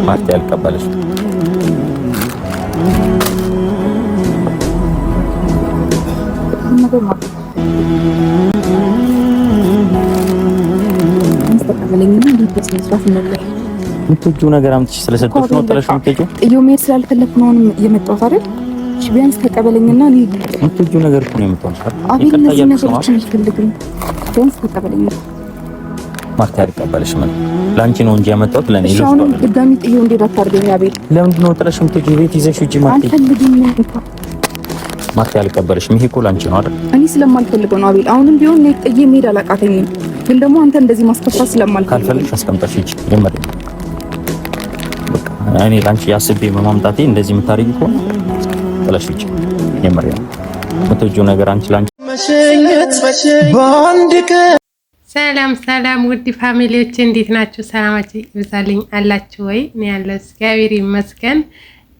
ማርቴ አልቀበለሽ ነገር ማለት ተቀበለኝና እንዴት መስራት እንደለ ምትጁ ነገር አምጥሽ ስለሰጠሽ ነው ጥለሽ ምትጁ ጥዩ ሜር ስላልፈለኩ ነው የመጣሁት አይደል? እሺ ቢያንስ ተቀበለኝና ምትጁ ነገር እኮ ነው የመጣሁት አይደል? እነዚህ ነገሮችን አልፈልግም። ቢያንስ ተቀበለኝ። ማርቴ አልቀበለሽ ምን ላንቺ ነው እንጂ ያመጣሁት ለኔ ነው። አሁን ድጋሚ ጥዬው እንዴት አታርገኝ አቤል። ለምንድን ነው ጥለሽ ምትጁ ቤት ይዘሽ ሂጂ ማርቴ። አልፈልግም ማርቴ አልቀበለሽም። ይሄ እኮ ላንቺ ነው አይደል? እኔ ስለማልፈልገው ነው አቤል። አሁንም ቢሆን እኔ ጥዬ መሄድ አላቃተኝም፣ ግን ደግሞ አንተ እንደዚህ ማስከፋት ስለማልፈልግ ካልፈልግሽ አስቀምጠሽ ሂጂ። ይመጣ በቃ እኔ ላንቺ ያስቤ በማምጣቴ እንደዚህ የምታረጊ ከሆነ ጥለሽ ሂጂ። ይመጣ ምትጁ ነገር አንቺ ላንቺ መሸኘት ባንድ ቀን። ሰላም ሰላም ውድ ፋሚሊዎች እንዴት ናችሁ? ሰላማችሁ ይብዛልኝ አላችሁ ወይ? እኔ ያለው እግዚአብሔር ይመስገን።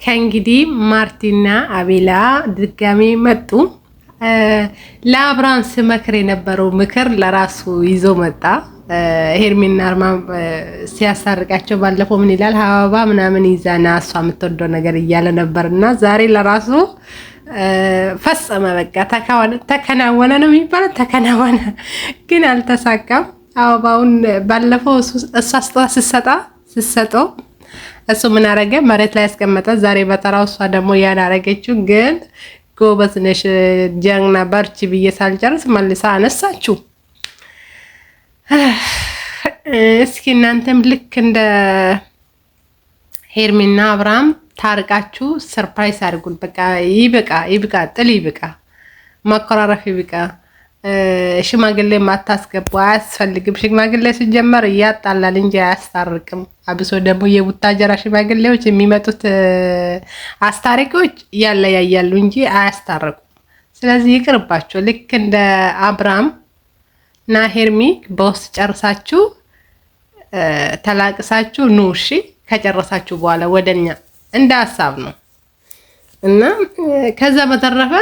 ከእንግዲህ ማርቲና አቤላ ድጋሚ መጡ። ለአብርሃም ስመክር የነበረው ምክር ለራሱ ይዞ መጣ። ሄርሜና አርማ ሲያሳርቃቸው ባለፈው ምን ይላል አበባ ምናምን ይዛና እሷ የምትወደው ነገር እያለ ነበርና ዛሬ ለራሱ ፈጸመ። በቃ ተከናወነ ነው የሚባለው። ተከናወነ ግን አልተሳካም። አበባውን ባለፈው እሷ ስትሰጠው እሱ ምን አረገ? መሬት ላይ ያስቀመጠ። ዛሬ በተራው እሷ ደግሞ ያን አረገችው። ግን ጎበዝ ነሽ ጀግና በርቺ ብዬ ሳልጨርስ መልሳ አነሳችሁ። እስኪ እናንተም ልክ እንደ ሄርሜና አብርሃም ታርቃችሁ ሰርፕራይዝ አድርጉን። በቃ ይብቃ፣ ጥል ይብቃ፣ ማኮራረፍ ይብቃ። ሽማግሌ ማታስገቡ አያስፈልግም። ሽማግሌ ሲጀመር እያጣላል እንጂ አያስታርቅም። አብሶ ደግሞ የቡታጀራ ሽማግሌዎች የሚመጡት አስታራቂዎች ያለያያሉ እንጂ አያስታርቁም። ስለዚህ ይቅርባቸው። ልክ እንደ አብርሃም እና ሄርሚ በውስጥ ጨርሳችሁ ተላቅሳችሁ ኑ። እሺ ከጨረሳችሁ በኋላ ወደኛ እንደ ሀሳብ ነው እና ከዛ በተረፈ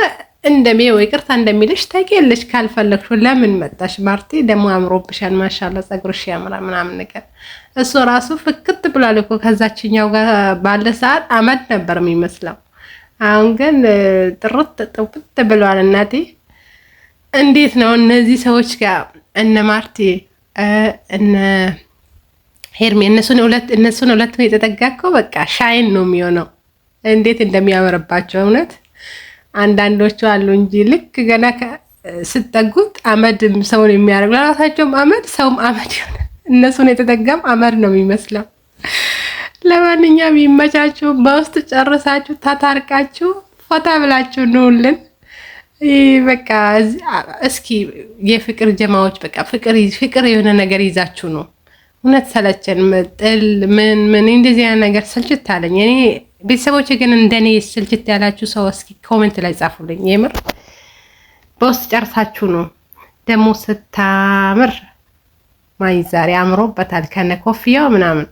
እንደሚው ይቅርታ እንደሚልሽ ታውቂያለሽ። ካልፈለግሽ ለምን መጣሽ? ማርቲ ደግሞ አምሮብሻል፣ ማሻአላ ጸጉርሽ ያምራል ምናምን ነገር። እሱ ራሱ ፍክት ብሏል እኮ ከዛችኛው ጋር ባለ ሰዓት አመድ ነበር የሚመስለው። አሁን ግን ጥርት ብሏል። እናቴ እንዴት ነው እነዚህ ሰዎች ጋር እነ ማርቲ እነ ሄርሜ እነሱን ሁለት ነው የተጠጋከው። በቃ ሻይን ነው የሚሆነው። እንዴት እንደሚያምርባቸው እውነት። አንዳንዶቹ አሉ እንጂ ልክ ገና ስትጠጉት አመድ ሰውን የሚያደርግ ለራሳቸውም አመድ ሰውም አመድ ይሆናል። እነሱን የተጠጋም አመድ ነው የሚመስለው። ለማንኛውም ይመቻችሁ። በውስጥ ጨርሳችሁ ታታርቃችሁ ፎታ ብላችሁ ነውልን። በቃ እስኪ የፍቅር ጀማዎች በቃ ፍቅር የሆነ ነገር ይዛችሁ ነው። እውነት ሰለቸን። ጥል ምን እንደዚህ አይነት ነገር ስልችት አለኝ እኔ። ቤተሰቦች ግን እንደኔ ስልችት ያላችሁ ሰው እስኪ ኮሜንት ላይ ጻፉልኝ። የምር በውስጥ ጨርሳችሁ ነው ደግሞ ስታምር ማይ ዛሬ አምሮበታል ከነ ኮፍያው ምናምን